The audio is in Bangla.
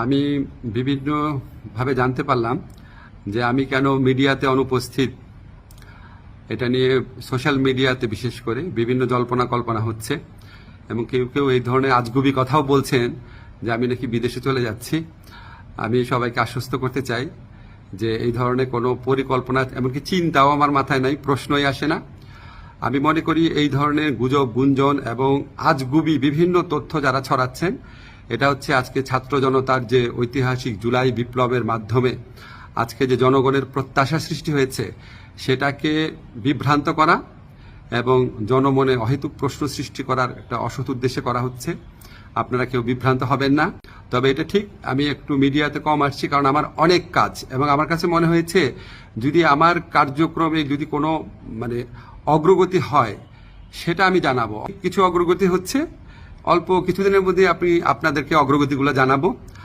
আমি বিভিন্নভাবে জানতে পারলাম যে আমি কেন মিডিয়াতে অনুপস্থিত। এটা নিয়ে সোশ্যাল মিডিয়াতে বিশেষ করে বিভিন্ন জল্পনা কল্পনা হচ্ছে এবং কেউ কেউ এই ধরনের আজগুবি কথাও বলছেন যে আমি নাকি বিদেশে চলে যাচ্ছি। আমি সবাইকে আশ্বস্ত করতে চাই যে এই ধরনের কোনো পরিকল্পনা এমনকি চিন্তাও আমার মাথায় নাই, প্রশ্নই আসে না। আমি মনে করি এই ধরনের গুজব, গুঞ্জন এবং আজগুবি বিভিন্ন তথ্য যারা ছড়াচ্ছেন, এটা হচ্ছে আজকে ছাত্র জনতার যে ঐতিহাসিক জুলাই বিপ্লবের মাধ্যমে আজকে যে জনগণের প্রত্যাশা সৃষ্টি হয়েছে সেটাকে বিভ্রান্ত করা এবং জনমনে অহেতুক প্রশ্ন সৃষ্টি করার একটা অসৎ উদ্দেশ্যে করা হচ্ছে। আপনারা কেউ বিভ্রান্ত হবেন না। তবে এটা ঠিক, আমি একটু মিডিয়াতে কম আসছি কারণ আমার অনেক কাজ, এবং আমার কাছে মনে হয়েছে যদি আমার কার্যক্রমে যদি কোনো অগ্রগতি হয় সেটা আমি জানাবো। কিছু অগ্রগতি হচ্ছে, অল্প কিছুদিনের মধ্যে আপনাদেরকে অগ্রগতিগুলো জানাবো।